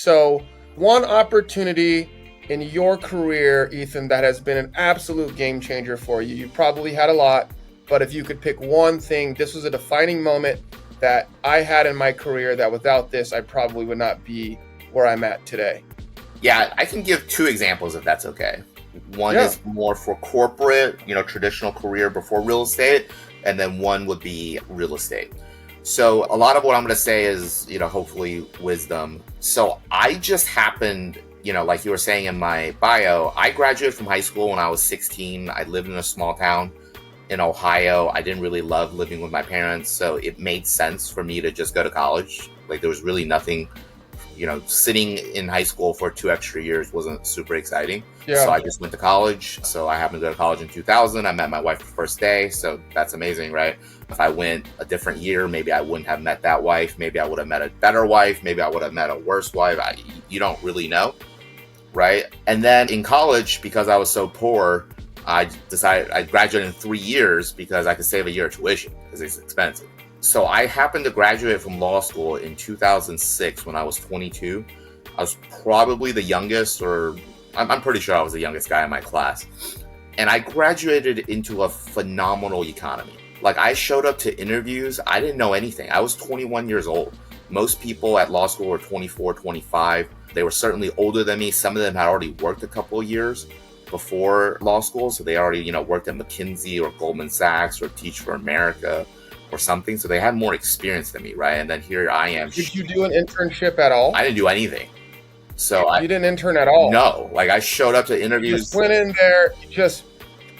So one opportunity in your career, Ethan, that has been an absolute game changer for you. You probably had a lot, but if you could pick one thing, this was a defining moment that I had in my career that without this, I probably would not be where I'm at today. Yeah, I can give two examples if that's okay. One is more for corporate, traditional career before real estate, and then one would be real estate. So a lot of what I'm going to say is, hopefully wisdom. So I just happened, like you were saying in my bio, I graduated from high school when I was 16. I lived in a small town in Ohio. I didn't really love living with my parents, so it made sense for me to just go to college. Like there was really nothing, sitting in high school for 2 extra years wasn't super exciting. So I just went to college. So I happened to go to college in 2000. I met my wife the first day. So that's amazing, right? If I went a different year, maybe I wouldn't have met that wife. Maybe I would have met a better wife. Maybe I would have met a worse wife. You don't really know, right? And then in college, because I was so poor, I decided I graduated in 3 years because I could save a year of tuition because it's expensive. So I happened to graduate from law school in 2006 when I was 22. I was probably the youngest, or I'm pretty sure I was the youngest guy in my class. And I graduated into a phenomenal economy. Like I showed up to interviews. I didn't know anything. I was 21 years old. Most people at law school were 24, 25. They were certainly older than me. Some of them had already worked a couple of years before law school. So they already, worked at McKinsey or Goldman Sachs or Teach for America or something. So they had more experience than me, right? And then here I am. Did you do an internship at all? I didn't do anything. So you didn't intern at all? No. Like I showed up to interviews. You just went in there, you just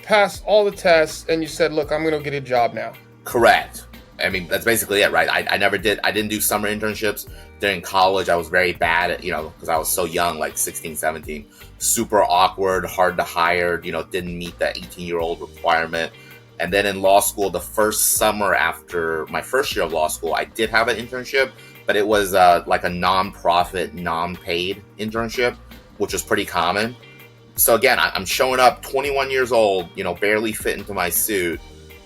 passed all the tests, and you said, look, I'm going to get a job now. Correct. I mean, that's basically it, right? I didn't do summer internships during college. I was very bad at, because I was so young, like 16, 17, super awkward, hard to hire, didn't meet the 18-year-old requirement. And then in law school, the first summer after my first year of law school, I did have an internship, but it was like a non-profit, non-paid internship, which was pretty common. So again, I'm showing up 21 years old, barely fit into my suit,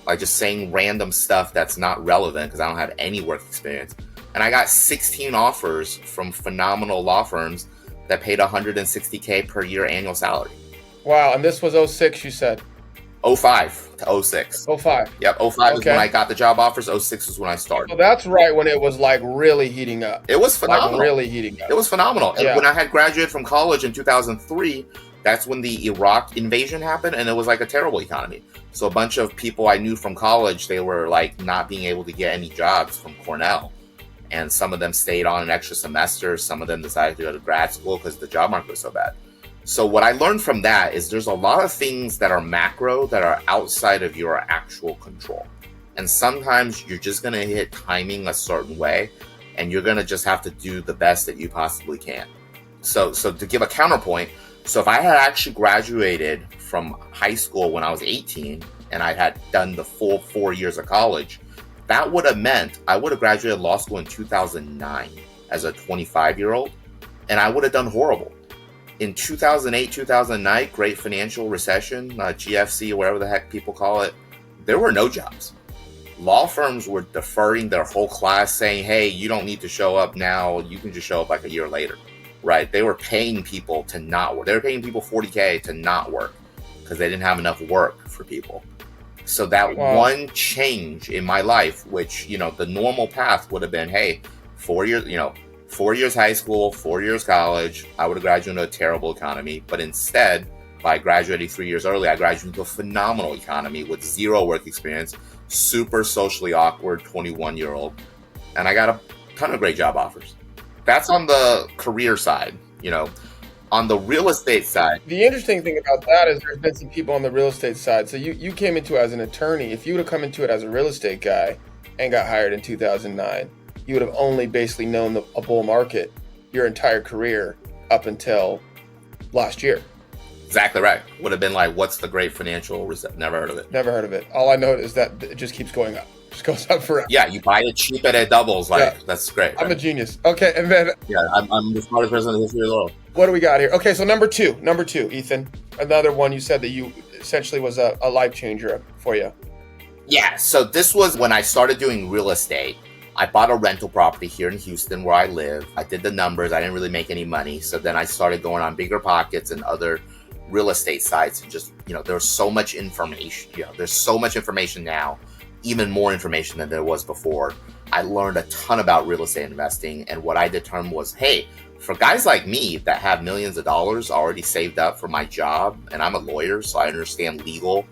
like just saying random stuff that's not relevant because I don't have any work experience. And I got 16 offers from phenomenal law firms that paid $160K per year annual salary. Wow. And this was 06, you said? 05 to 06. 05. Yep. 05 is when I got the job offers. 06 is when I started. So that's right when it was like really heating up. It was phenomenal. Like really heating up. It was phenomenal. And when I had graduated from college in 2003, that's when the Iraq invasion happened, and it was like a terrible economy. So a bunch of people I knew from college, they were like not being able to get any jobs from Cornell. And some of them stayed on an extra semester. Some of them decided to go to grad school because the job market was so bad. So what I learned from that is there's a lot of things that are macro that are outside of your actual control. And sometimes you're just going to hit timing a certain way, and you're going to just have to do the best that you possibly can. So to give a counterpoint, so if I had actually graduated from high school when I was 18 and I had done the full 4 years of college, that would have meant I would have graduated law school in 2009 as a 25-year-old, and I would have done horrible. In 2008, 2009, great financial recession, GFC, or whatever the heck people call it, there were no jobs. Law firms were deferring their whole class saying, hey, you don't need to show up now. You can just show up like a year later, right? They were paying people to not work. They were paying people $40K to not work because they didn't have enough work for people. So that one change in my life, which, the normal path would have been, hey, 4 years, 4 years high school, 4 years college, I would have graduated into a terrible economy. But instead, by graduating 3 years early, I graduated into a phenomenal economy with zero work experience, super socially awkward 21-year-old. And I got a ton of great job offers. That's on the career side, On the real estate side. The interesting thing about that is there's been some people on the real estate side. So you came into it as an attorney. If you would have come into it as a real estate guy and got hired in 2009, you would have only basically known a bull market your entire career up until last year. Exactly right. Would have been like, what's the great financial reset? Never heard of it. Never heard of it. All I know is that it just keeps going up. Just goes up forever. Yeah, you buy it cheap and it doubles. That's great. Right? I'm a genius. Okay, and then... Yeah, I'm the smartest person in the history of the world. What do we got here? Okay, so number two, Ethan. Another one you said that you essentially was a life changer for you. Yeah, so this was when I started doing real estate. I bought a rental property here in Houston where I live. I did the numbers. I didn't really make any money. So then I started going on Bigger Pockets and other real estate sites, and just, there's so much information. There's so much information now, even more information than there was before. I learned a ton about real estate investing, and what I determined was, hey, for guys like me that have millions of dollars already saved up for my job, and I'm a lawyer, so I understand legal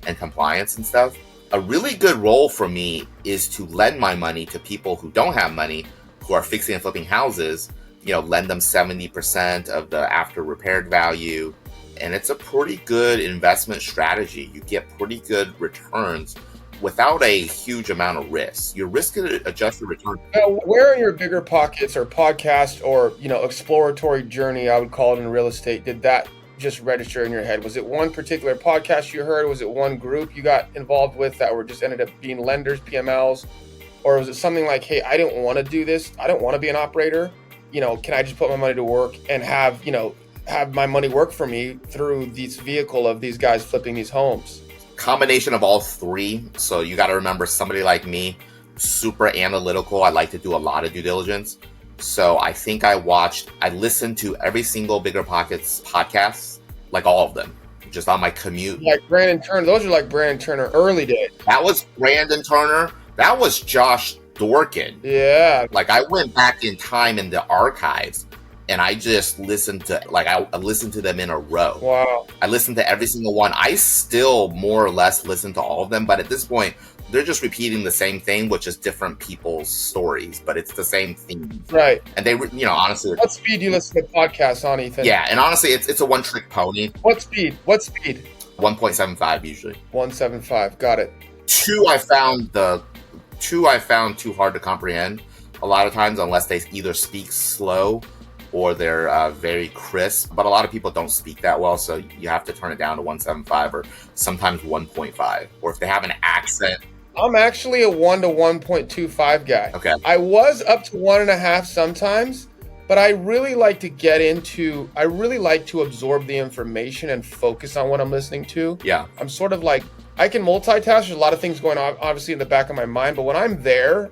and compliance and stuff, a really good role for me is to lend my money to people who don't have money, who are fixing and flipping houses, lend them 70% of the after repaired value. And it's a pretty good investment strategy. You get pretty good returns without a huge amount of risk. Your risk adjusted return. Now, where in your Bigger Pockets or podcast or, exploratory journey, I would call it, in real estate, did that just register in your head? Was it one particular podcast you heard? Was it one group you got involved with that were just ended up being lenders, PMLs? Or was it something like, hey, I didn't want to do this. I don't want to be an operator. Can I just put my money to work and have my money work for me through this vehicle of these guys flipping these homes? Combination of all three. So you got to remember, somebody like me, super analytical. I like to do a lot of due diligence. So I think I listened to every single Bigger Pockets podcast, like all of them, just on my commute. Like Brandon Turner. Those are like Brandon Turner early days. That was Brandon Turner. That was Josh Dorkin. Yeah. Like, I went back in time in the archives, and I just listened to, I listened to them in a row. Wow. I listened to every single one. I still more or less listen to all of them, but at this point, they're just repeating the same thing, which is different people's stories, but it's the same thing. Right. And they, honestly. What speed do you listen to podcasts on, Ethan? Yeah, and honestly, it's a one-trick pony. What speed? 1.75 usually. 1.75. Got it. Two I found too hard to comprehend a lot of times, unless they either speak slow or they're very crisp. But a lot of people don't speak that well, so you have to turn it down to 1.75 or sometimes 1.5. Or if they have an accent. I'm actually a 1 to 1.25 guy. Okay. I was up to 1.5 sometimes, but I really like to absorb the information and focus on what I'm listening to. Yeah. I'm sort of like, I can multitask. There's a lot of things going on, obviously, in the back of my mind, but when I'm there.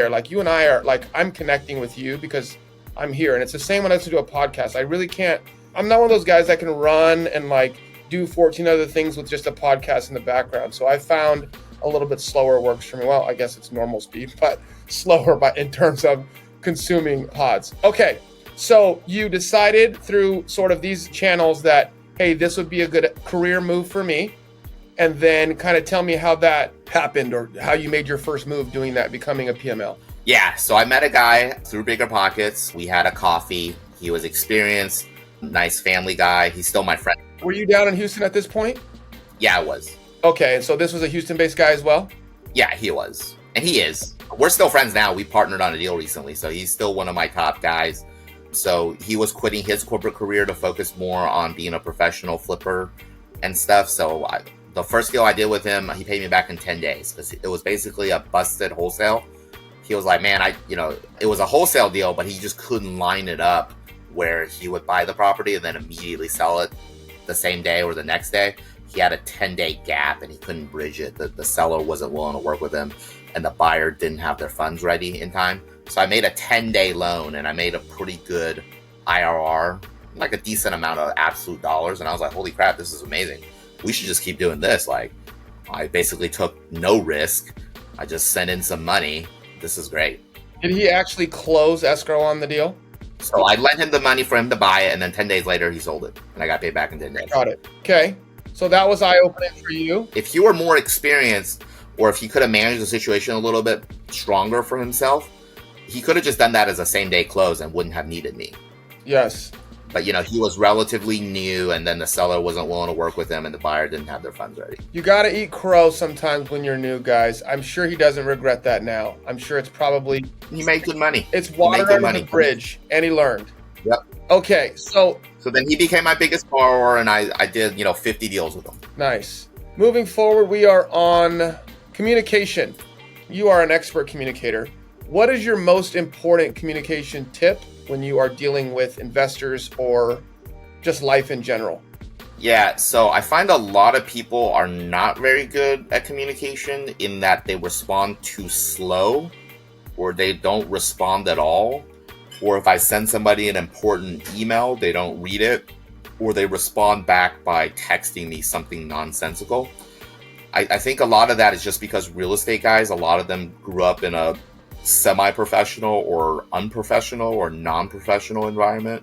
Like, you and I are, like, I'm connecting with you because I'm here. And it's the same when I listen to a podcast. I really can't, I'm not one of those guys that can run and, like, do 14 other things with just a podcast in the background. So I found a little bit slower works for me. Well, I guess it's normal speed, but slower in terms of consuming pods. Okay, so you decided through sort of these channels that, hey, this would be a good career move for me. And then kind of tell me how that happened, or how you made your first move doing that, becoming a PML. Yeah, so I met a guy through Bigger Pockets. We had a coffee. He was experienced, nice family guy. He's still my friend. Were you down in Houston at this point? Yeah, I was. Okay, and so this was a Houston-based guy as well? Yeah, he was. And he is. We're still friends now. We partnered on a deal recently, so he's still one of my top guys. So he was quitting his corporate career to focus more on being a professional flipper and stuff. So the first deal I did with him, he paid me back in 10 days because it was basically a busted wholesale. He was like, man, it was a wholesale deal, but he just couldn't line it up where he would buy the property and then immediately sell it the same day or the next day. He had a 10-day gap and he couldn't bridge it. The seller wasn't willing to work with him, and the buyer didn't have their funds ready in time. So I made a 10-day loan, and I made a pretty good IRR, like a decent amount of absolute dollars. And I was like, holy crap, this is amazing. We should just keep doing this. Like, I basically took no risk. I just sent in some money. This is great. Did he actually close escrow on the deal? So I lent him the money for him to buy it, and then 10 days later he sold it, and I got paid back in 10 days. Got it. Okay. So that was eye-opening for you. If he were more experienced, or if he could have managed the situation a little bit stronger for himself, he could have just done that as a same-day close and wouldn't have needed me. Yes. But, he was relatively new, and then the seller wasn't willing to work with him, and the buyer didn't have their funds ready. You got to eat crow sometimes when you're new, guys. I'm sure he doesn't regret that now. I'm sure it's probably... He made good money. It's water under the bridge, and he learned. Yep. Okay, so then he became my biggest borrower, and I did, 50 deals with him. Nice. Moving forward, we are on communication. You are an expert communicator. What is your most important communication tip when you are dealing with investors or just life in general? Yeah, so I find a lot of people are not very good at communication in that they respond too slow or they don't respond at all, or if I send somebody an important email, they don't read it, or they respond back by texting me something nonsensical. I think a lot of that is just because real estate guys, a lot of them grew up in a semi-professional or unprofessional or non-professional environment.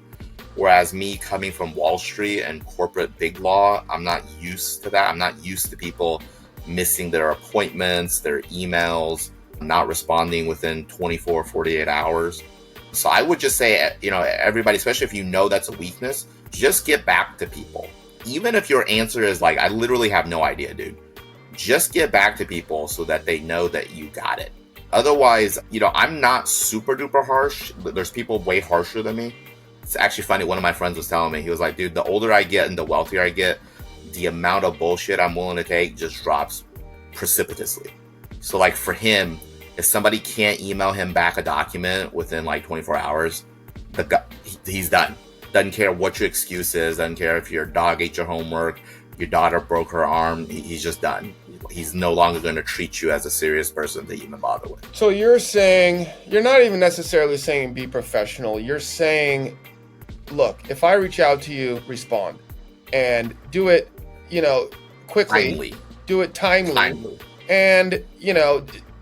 Whereas me coming from Wall Street and corporate big law, I'm not used to that. I'm not used to people missing their appointments, their emails, not responding within 24, 48 hours. So I would just say, everybody, especially if you know that's a weakness, just get back to people. Even if your answer is like, I literally have no idea, dude. Just get back to people so that they know that you got it. Otherwise, I'm not super duper harsh. There's people way harsher than me. It's actually funny. One of my friends was telling me, he was like, dude, the older I get and the wealthier I get, the amount of bullshit I'm willing to take just drops precipitously. So like for him, if somebody can't email him back a document within like 24 hours, he's done. Doesn't care what your excuse is. Doesn't care if your dog ate your homework, your daughter broke her arm. He's just done. He's no longer going to treat you as a serious person to even bother with. So you're saying, you're not even necessarily saying be professional. You're saying, look, if I reach out to you, respond and do it, quickly. Timely. Do it timely. And,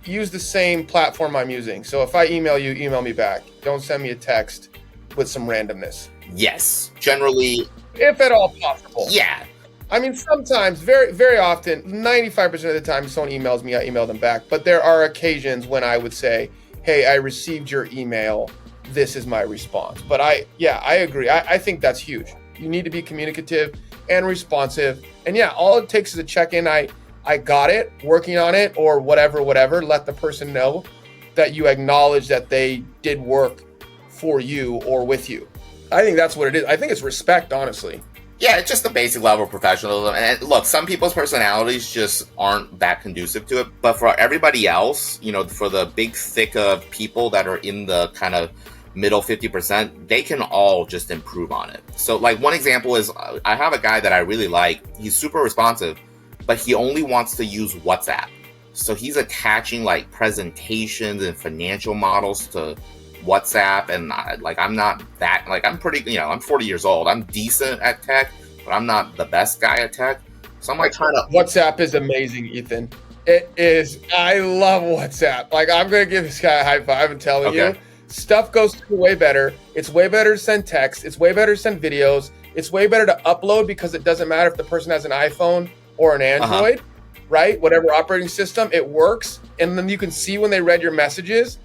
use the same platform I'm using. So if I email you, email me back. Don't send me a text with some randomness. Yes. Generally. If at all possible. Yeah. I mean, sometimes, very, very often, 95% of the time, if someone emails me, I email them back. But there are occasions when I would say, hey, I received your email. This is my response. But I agree. I think that's huge. You need to be communicative and responsive. And yeah, all it takes is a check-in. I got it, working on it, or whatever. Let the person know that you acknowledge that they did work for you or with you. I think that's what it is. I think it's respect, honestly. Yeah, it's just the basic level of professionalism. And look, some people's personalities just aren't that conducive to it. But for everybody else, for the big thick of people that are in the kind of middle 50%, they can all just improve on it. So like one example is I have a guy that I really like. He's super responsive, but he only wants to use WhatsApp. So he's attaching like presentations and financial models to WhatsApp, and I'm not that, I'm pretty, I'm 40 years old. I'm decent at tech, but I'm not the best guy at tech. So I'm like trying to. WhatsApp is amazing, Ethan. It is. I love WhatsApp. I'm going to give this guy a high five and telling you, stuff goes through way better. It's way better to send text. It's way better to send videos. It's way better to upload because it doesn't matter if the person has an iPhone or an Android, right? Whatever operating system, it works. And then you can see when they read your messages.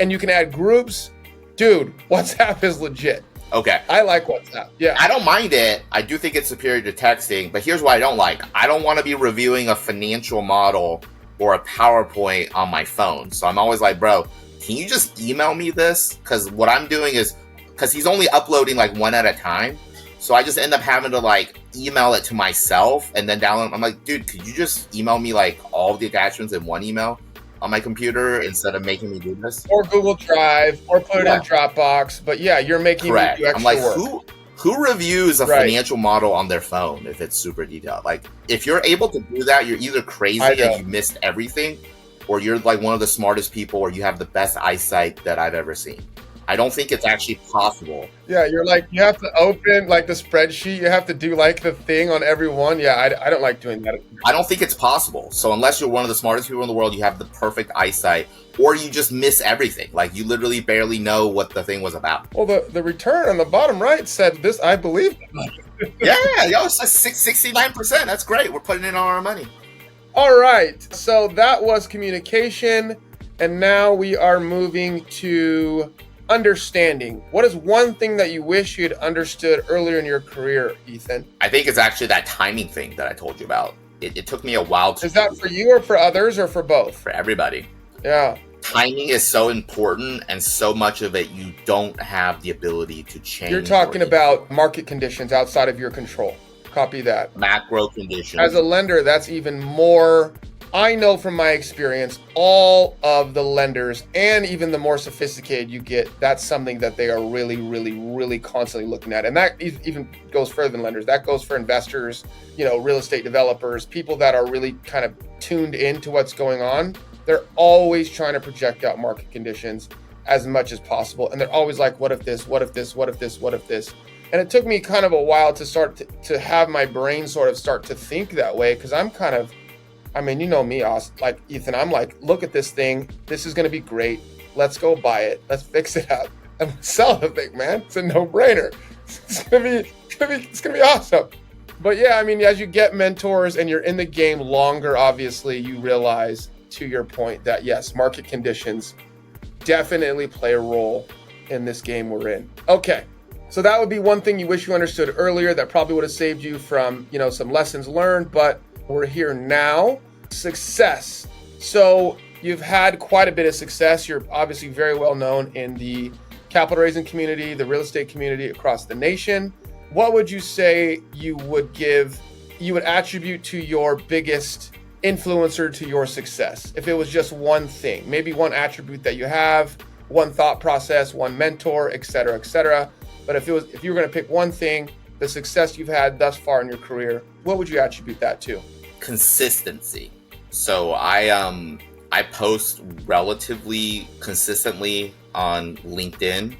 And you can add groups. Dude, WhatsApp is legit. Okay. I like WhatsApp. Yeah. I don't mind it. I do think it's superior to texting, but here's what I don't like. I don't want to be reviewing a financial model or a PowerPoint on my phone. So I'm always like, bro, can you just email me this? Because what I'm doing is, because he's only uploading one at a time. So I just end up having to email it to myself and then download. I'm like, dude, could you just email me all of the attachments in one email on my computer instead of making me do this? Or Google Drive, or put it in Dropbox. But yeah, you're making me do extra I'm like, work. who reviews a financial model on their phone if it's super detailed? If you're able to do that, you're either crazy and you missed everything, or you're one of the smartest people, or you have the best eyesight that I've ever seen. I don't think it's actually possible. Yeah, you're you have to open the spreadsheet. You have to do the thing on every one. Yeah, I don't like doing that. I don't think it's possible. So unless you're one of the smartest people in the world, you have the perfect eyesight, or you just miss everything. You literally barely know what the thing was about. Well, the return on the bottom right said this, I believe. Yeah, it's 69%. That's great. We're putting in all our money. All right. So that was communication. And now we are moving to understanding. What is one thing that you wish you had understood earlier in your career, Ethan? I think it's actually that timing thing that I told you about. It took me a while to. Is that for you or for others or for both? For everybody. Yeah. Timing is so important, and so much of it you don't have the ability to change. You're talking about market conditions outside of your control. Copy that. Macro conditions. As a lender, that's even more. I know from my experience, all of the lenders, and even the more sophisticated you get, that's something that they are really, really, really constantly looking at. And that even goes further than lenders. That goes for investors, real estate developers, people that are really kind of tuned into what's going on. they're always trying to project out market conditions as much as possible. And they're always like, what if this, what if this, what if this, what if this? And it took me kind of a while to start to have my brain sort of start to think that way. Cause I'm kind of, I mean, you know me, like Ethan, I'm like, look at this thing. This is going to be great. Let's go buy it. Let's fix it up and sell the thing, man. It's a no-brainer. It's gonna be awesome. But yeah, I mean, as you get mentors and you're in the game longer, obviously you realize, to your point, that yes, market conditions definitely play a role in this game we're in. Okay. So that would be one thing you wish you understood earlier that probably would have saved you from, some lessons learned, but we're here now. Success. So you've had quite a bit of success. You're obviously very well known in the capital raising community, the real estate community across the nation. What would you say you would attribute to your biggest influencer to your success? If it was just one thing, maybe one attribute that you have, one thought process, one mentor, et cetera, et cetera. But if you were going to pick one thing, the success you've had thus far in your career, what would you attribute that to? Consistency. So I post relatively consistently on LinkedIn.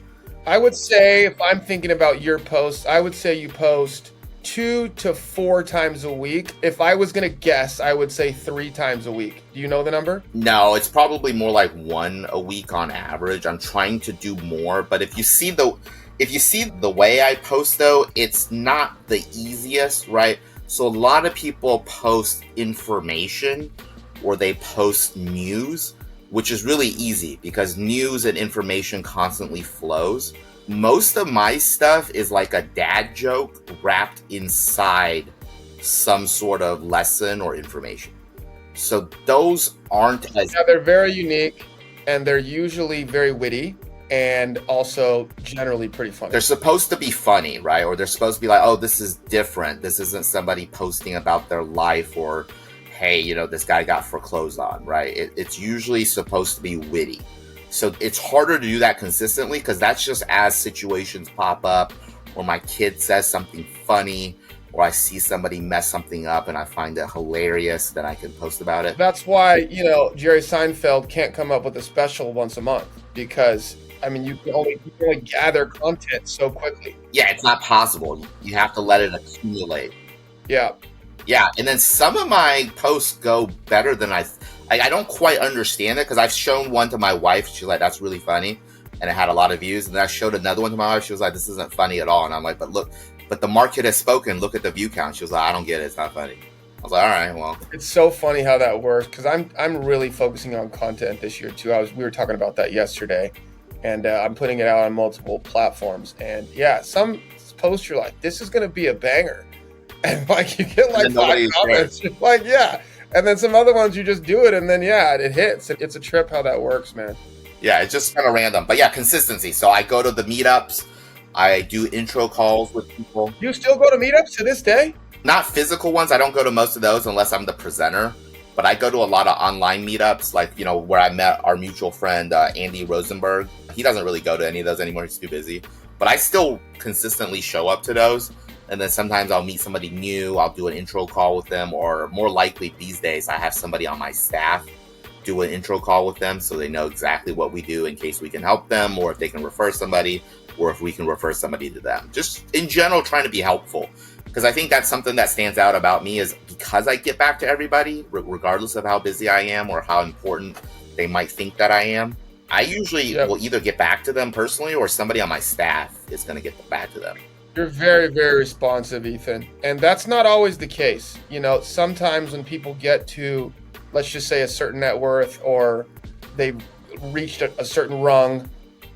I would say, if I'm thinking about your posts, I would say you post 2 to 4 times a week. If I was going to guess, I would say 3 times a week. Do you know the number? No, it's probably more like 1 a week on average. I'm trying to do more, but if you see the way I post though, it's not the easiest, right? So a lot of people post information or they post news, which is really easy because news and information constantly flows. Most of my stuff is like a dad joke wrapped inside some sort of lesson or information. So those aren't as... Yeah, they're very unique and they're usually very witty and also generally pretty funny. They're supposed to be funny, right? Or they're supposed to be like, oh, this is different. This isn't somebody posting about their life or, hey, this guy got foreclosed on, right? It's usually supposed to be witty. So it's harder to do that consistently because that's just as situations pop up or my kid says something funny or I see somebody mess something up and I find it hilarious, then I can post about it. That's why, Jerry Seinfeld can't come up with a special once a month because, I mean, you can only gather content so quickly. Yeah, it's not possible. You have to let it accumulate. Yeah. Yeah, and then some of my posts go better than I don't quite understand it because I've shown one to my wife. She's like, that's really funny. And it had a lot of views. And then I showed another one to my wife. She was like, this isn't funny at all. And I'm like, but the market has spoken. Look at the view count. She was like, I don't get it. It's not funny. I was like, all right, well. It's so funny how that works because I'm really focusing on content this year too. We were talking about that yesterday. And I'm putting it out on multiple platforms. And yeah, some posts you're like, this is going to be a banger. And like you get like 5 comments. You're like, yeah. And then some other ones you just do it and then yeah, it hits. It's a trip how that works, man. Yeah, it's just kind of random. But yeah, consistency. So I go to the meetups. I do intro calls with people. You still go to meetups to this day? Not physical ones. I don't go to most of those unless I'm the presenter. But I go to a lot of online meetups, like, where I met our mutual friend, Andy Rosenberg. He doesn't really go to any of those anymore. He's too busy. But I still consistently show up to those. And then sometimes I'll meet somebody new. I'll do an intro call with them. Or more likely these days, I have somebody on my staff do an intro call with them so they know exactly what we do in case we can help them or if they can refer somebody or if we can refer somebody to them. Just in general, trying to be helpful. Because I think that's something that stands out about me is because I get back to everybody, regardless of how busy I am or how important they might think that I am. I usually will either get back to them personally or somebody on my staff is going to get back to them. You're very, very responsive, Ethan. And that's not always the case. Sometimes when people get to, let's just say, a certain net worth or they've reached a certain rung,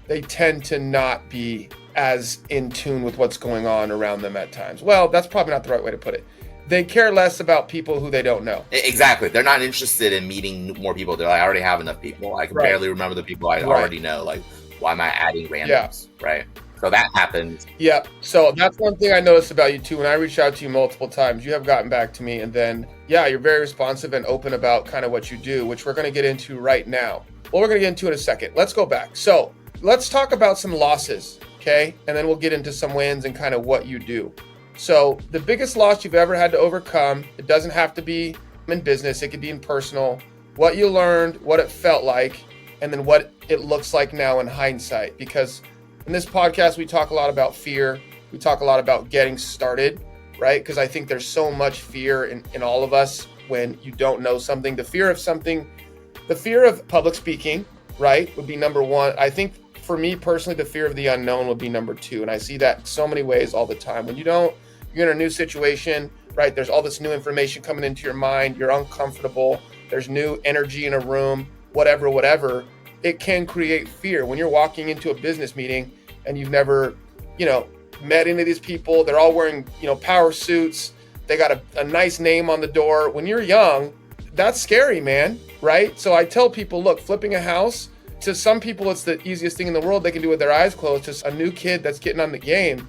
they tend to not be as in tune with what's going on around them at times. Well, that's probably not the right way to put it. They care less about people who they don't know. Exactly. They're not interested in meeting more people. They're like, I already have enough people. I can barely remember the people I already know. Like, why am I adding randoms? Yeah. Right. So that happens. Yeah. So that's one thing I noticed about you too. When I reached out to you multiple times, you have gotten back to me. And then, yeah, you're very responsive and open about kind of what you do, which we're going to get into right now. Well, we're going to get into in a second. Let's go back. So let's talk about some losses. Okay. And then we'll get into some wins and kind of what you do. So the biggest loss you've ever had to overcome, it doesn't have to be in business. It could be in personal. what you learned, what it felt like, and then what it looks like now in hindsight. Because in this podcast, we talk a lot about fear. We talk a lot about getting started, right? Because I think there's so much fear in all of us when you don't know something. The fear of something, the fear of public speaking, right, would be number one. I think for me personally, the fear of the unknown would be number two. And I see that so many ways all the time. When you're in a new situation, right, there's all this new information coming into your mind, you're uncomfortable, there's new energy in a room, whatever, it can create fear. When you're walking into a business meeting and you've never, met any of these people, they're all wearing, power suits, they got a nice name on the door. When you're young, that's scary, man, right? So I tell people, look, flipping a house, to some people, it's the easiest thing in the world. They can do it with their eyes closed. Just a new kid that's getting on the game,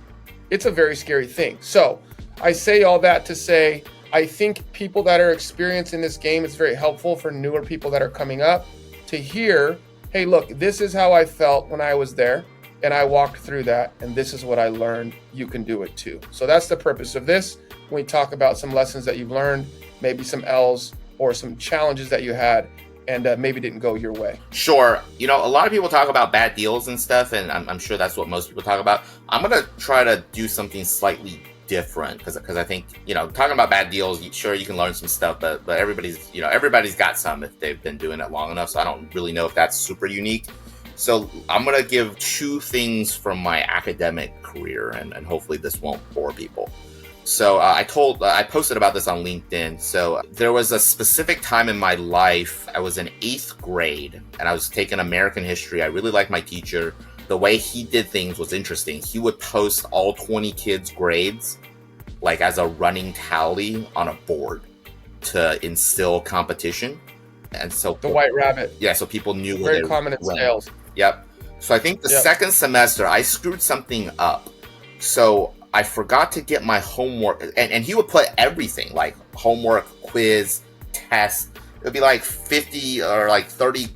it's a very scary thing. So I say all that to say, I think people that are experienced in this game, it's very helpful for newer people that are coming up to hear, hey, look, this is how I felt when I was there and I walked through that, and this is what I learned. You can do it too. So that's the purpose of this. When we talk about some lessons that you've learned, maybe some L's or some challenges that you had and maybe didn't go your way. Sure. A lot of people talk about bad deals and stuff, and I'm sure that's what most people talk about. I'm going to try to do something slightly different because I think, talking about bad deals, sure, you can learn some stuff, but everybody's got some if they've been doing it long enough. So I don't really know if that's super unique. So I'm going to give two things from my academic career, and hopefully this won't bore people. So I posted about this on LinkedIn. So there was a specific time in my life, I was in 8th grade and I was taking American history. I really liked my teacher. The way he did things was interesting. He would post all 20 kids' grades like as a running tally on a board to instill competition. And so the White Rabbit. Yeah, so people knew where very common in sales. Yep. So I think the second semester I screwed something up. So I forgot to get my homework, and he would put everything like homework, quiz, test. It would be like 50 or like 30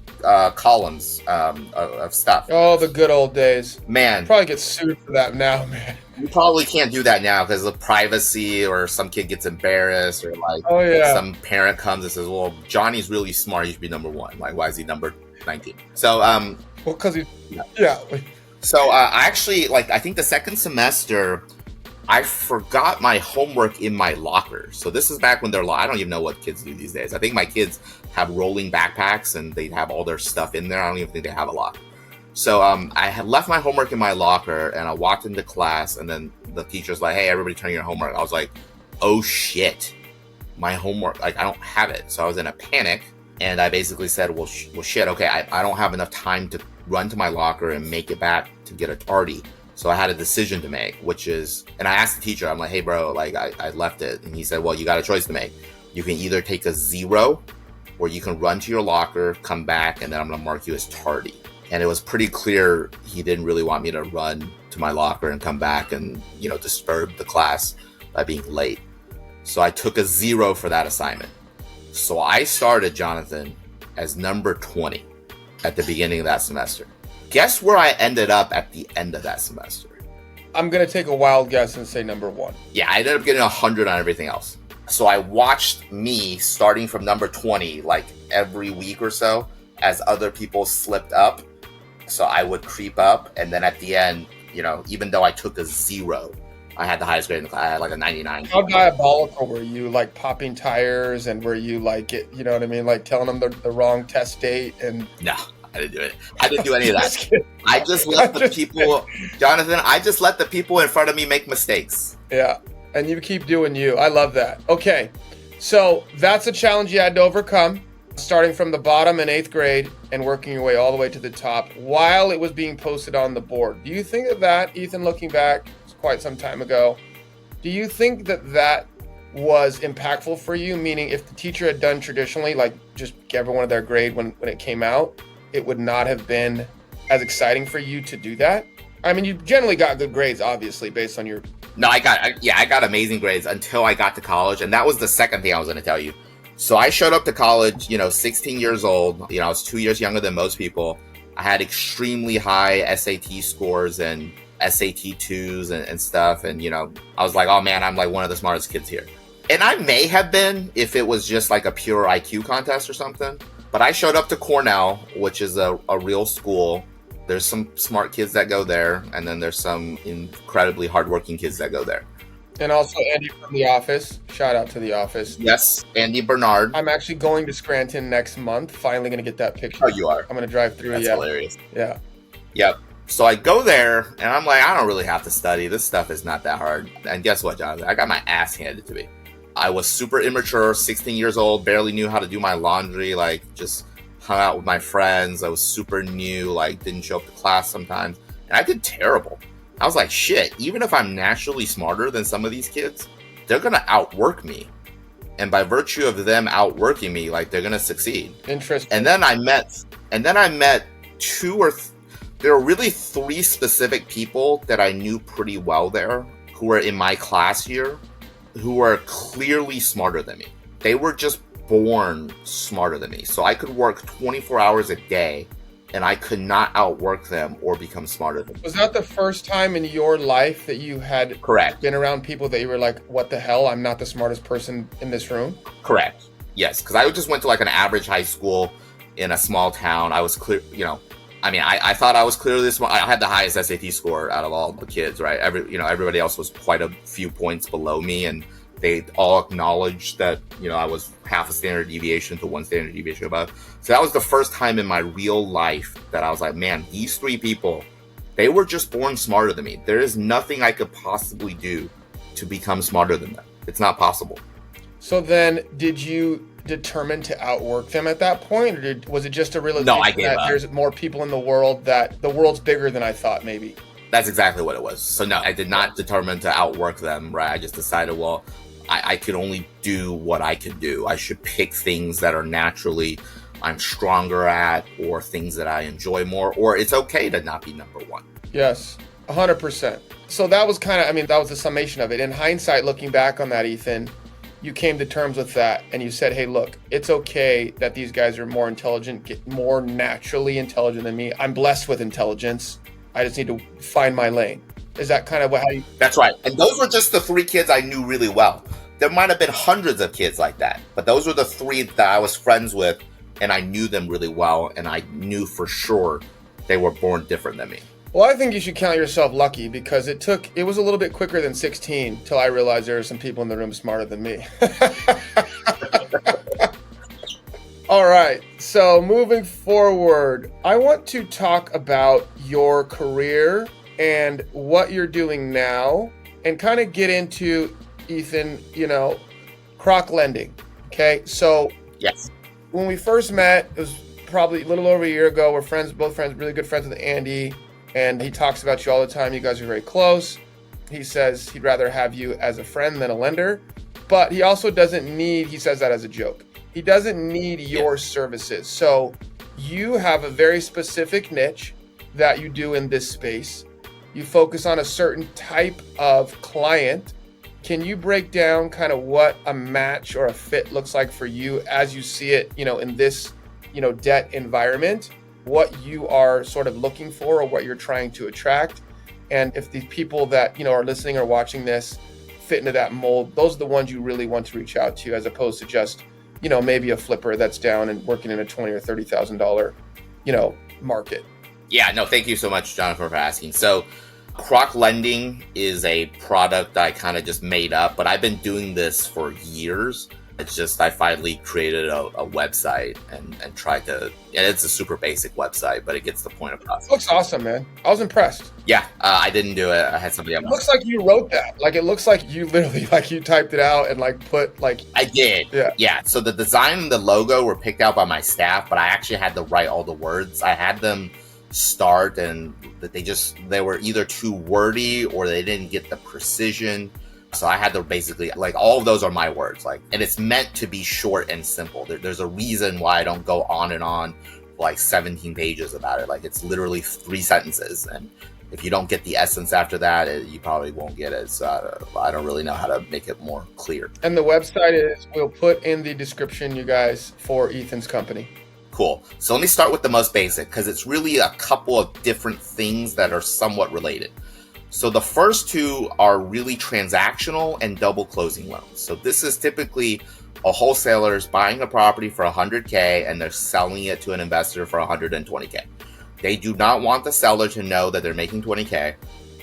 columns of stuff. Oh, the good old days. Man. Probably get sued for that now, man. You probably can't do that now because of privacy, or some kid gets embarrassed, or like some parent comes and says, well, Johnny's really smart, he should be number one. Like, why is he number 19? So, well, because he, yeah. So I actually, I think the second semester, I forgot my homework in my locker. So this is back when I don't even know what kids do these days. I think my kids have rolling backpacks and they have all their stuff in there. I don't even think they have a locker. So I had left my homework in my locker and I walked into class, and then the teacher's like, hey, everybody turn your homework. I was like, oh shit, my homework, I don't have it. So I was in a panic, and I basically said, well shit, okay, I don't have enough time to run to my locker and make it back to get a tardy. So I had a decision to make, which is, and I asked the teacher, I'm like, hey bro, I left it. And he said, well, you got a choice to make. You can either take a 0, or you can run to your locker, come back, and then I'm going to mark you as tardy. And it was pretty clear he didn't really want me to run to my locker and come back and, disturb the class by being late. So I took a 0 for that assignment. So I started, Jonathan, as number 20 at the beginning of that semester. Guess where I ended up at the end of that semester? I'm going to take a wild guess and say number 1. Yeah, I ended up getting 100 on everything else. So I watched me starting from number 20, every week or so, as other people slipped up. So I would creep up, and then at the end, even though I took a 0, I had the highest grade in the class. I had a 99. How diabolical were you? Popping tires, and were you telling them the wrong test date? And no, I didn't do it. I didn't do any of that. I just let the people, Jonathan. I just let the people in front of me make mistakes. Yeah, and you keep doing you. I love that. Okay, so that's a challenge you had to overcome. Starting from the bottom in 8th grade and working your way all the way to the top while it was being posted on the board. Do you think that, Ethan, looking back, it's quite some time ago, do you think that was impactful for you? Meaning if the teacher had done traditionally, just give everyone their grade when it came out, it would not have been as exciting for you to do that? I mean, you generally got good grades, obviously, based on your... No, I got amazing grades until I got to college. And that was the second thing I was going to tell you. So I showed up to college, 16 years old. I was 2 years younger than most people. I had extremely high SAT scores and SAT 2s and stuff. And, I was like, oh man, I'm one of the smartest kids here. And I may have been if it was just a pure IQ contest or something. But I showed up to Cornell, which is a real school. There's some smart kids that go there, and then there's some incredibly hardworking kids that go there. And also Andy from The Office. Shout out to The Office. Yes, Andy Bernard. I'm actually going to Scranton next month. Finally going to get that picture. Oh, you are? I'm going to drive through. That's hilarious. Yeah. Yep. So I go there, and I'm like, I don't really have to study. This stuff is not that hard. And guess what, Jonathan? I got my ass handed to me. I was super immature, 16 years old, barely knew how to do my laundry, like just hung out with my friends. I was super new, like didn't show up to class sometimes. And I did terrible. I was like, shit, even if I'm naturally smarter than some of these kids, they're going to outwork me. And by virtue of them outworking me, like they're going to succeed. Interesting. And then I met there were really three specific people that I knew pretty well there who were in my class year who were clearly smarter than me. They were just born smarter than me. So I could work 24 hours a day and I could not outwork them or become smarter than them. Was that the first time in your life that you had Correct. been around people that you were like, what the hell? I'm not the smartest person in this room? Correct. Yes, because I just went to like an average high school in a small town. I was clear, I thought I was clearly smart. I had the highest SAT score out of all the kids, right? Everybody else was quite a few points below me, and they all acknowledged that, I was half a standard deviation to one standard deviation above. So that was the first time in my real life that I was like, man, these three people, they were just born smarter than me. There is nothing I could possibly do to become smarter than them. It's not possible. So then did you determine to outwork them at that point? Or was it just a realization that there's more people in the world, that the world's bigger than I thought maybe? That's exactly what it was. So no, I did not determine to outwork them, right? I just decided, well, I could only do what I could do. I should pick things that are naturally I'm stronger at, or things that I enjoy more, or it's okay to not be number one. Yes, 100%. So that was that was the summation of it. In hindsight, looking back on that, Ethan, you came to terms with that and you said, hey, look, it's okay that these guys are more intelligent, get more naturally intelligent than me. I'm blessed with intelligence. I just need to find my lane. Is that kind of how you... That's right. And those were just the three kids I knew really well. There might have been hundreds of kids like that, but those were the three that I was friends with, and I knew them really well, and I knew for sure they were born different than me. Well, I think you should count yourself lucky, because it was a little bit quicker than 16 till I realized there were some people in the room smarter than me. All right, so moving forward, I want to talk about your career and what you're doing now, and kind of get into, Ethan, Kroc Lending. Okay, so yes, when we first met, it was probably a little over a year ago. We're friends, both friends, really good friends with Andy, and he talks about you all the time. You guys are very close. He says he'd rather have you as a friend than a lender, but he also he says that as a joke. He doesn't need your services. So you have a very specific niche that you do in this space. You focus on a certain type of client. Can you break down kind of what a match or a fit looks like for you as you see it, in this, debt environment, what you are sort of looking for or what you're trying to attract? And if the people that, are listening or watching this fit into that mold, those are the ones you really want to reach out to, as opposed to just, maybe a flipper that's down and working in a $20,000 or $30,000, market. Yeah, no, thank you so much, Jonathan, for asking. So Kroc Lending is a product I kind of just made up, but I've been doing this for years. It's just I finally created a website and tried to, and it's a super basic website, but it gets the point across. It looks awesome, man. I was impressed. Yeah, I didn't do it. I had somebody else. It looks like you wrote that. Like, it looks like you literally, you typed it out and put I did. Yeah. So the design and the logo were picked out by my staff, but I actually had to write all the words. I had them start and they were either too wordy or they didn't get the precision. So I had to basically, all of those are my words, and it's meant to be short and simple. There's a reason why I don't go on and on 17 pages about it. It's literally 3 sentences. And if you don't get the essence after that, you probably won't get it. So I don't really know how to make it more clear. And the website we'll put in the description, you guys, for Ethan's company. Cool. So let me start with the most basic, because it's really a couple of different things that are somewhat related. So the first two are really transactional and double closing loans. So this is typically a wholesaler's buying a property for 100K and they're selling it to an investor for 120K. They do not want the seller to know that they're making 20K,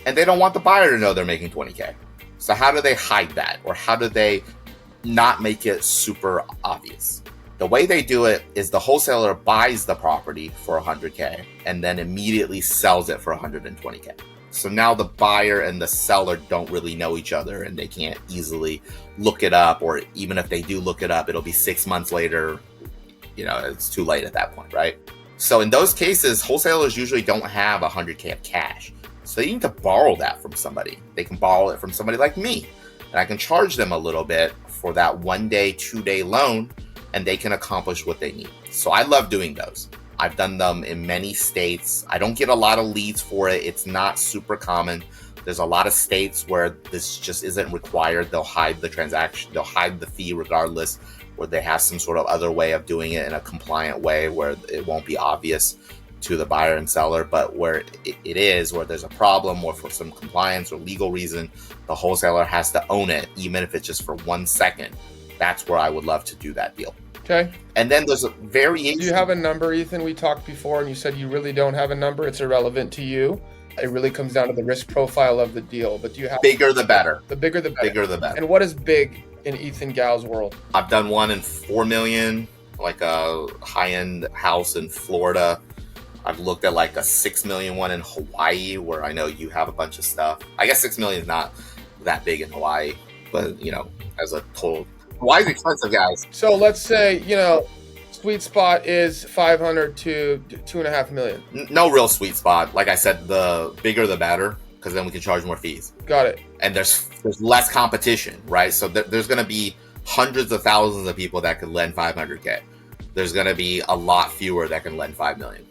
and they don't want the buyer to know they're making 20K. So how do they hide that, or how do they not make it super obvious? The way they do it is the wholesaler buys the property for 100K and then immediately sells it for 120K. So now the buyer and the seller don't really know each other and they can't easily look it up, or even if they do look it up, it'll be 6 months later. It's too late at that point, right? So in those cases, wholesalers usually don't have 100K of cash. So they need to borrow that from somebody. They can borrow it from somebody like me, and I can charge them a little bit for that 1 day, 2 day loan, and they can accomplish what they need. So I love doing those. I've done them in many states. I don't get a lot of leads for it. It's not super common. There's a lot of states where this just isn't required. They'll hide the transaction. They'll hide the fee regardless, where they have some sort of other way of doing it in a compliant way where it won't be obvious to the buyer and seller. But where it is, where there's a problem or for some compliance or legal reason, the wholesaler has to own it, even if it's just for 1 second. That's where I would love to do that deal. Okay. And then there's a variation. Do you have a number, Ethan? We talked before and you said you really don't have a number. It's irrelevant to you. It really comes down to the risk profile of the deal. But do you have Bigger the better. The bigger the better. Bigger the better. And what is big in Ethan Gao's world? I've done one in 4 million, like a high-end house in Florida. I've looked at like a 6 million one in Hawaii, where I know you have a bunch of stuff. I guess 6 million is not that big in Hawaii, but as a total, Hawaii's expensive, guys. So let's say, sweet spot is 500 to 2.5 million. No real sweet spot. Like I said, the bigger the better, because then we can charge more fees. Got it. And there's less competition, right? So there's going to be hundreds of thousands of people that could lend 500K. There's going to be a lot fewer that can lend 5 million.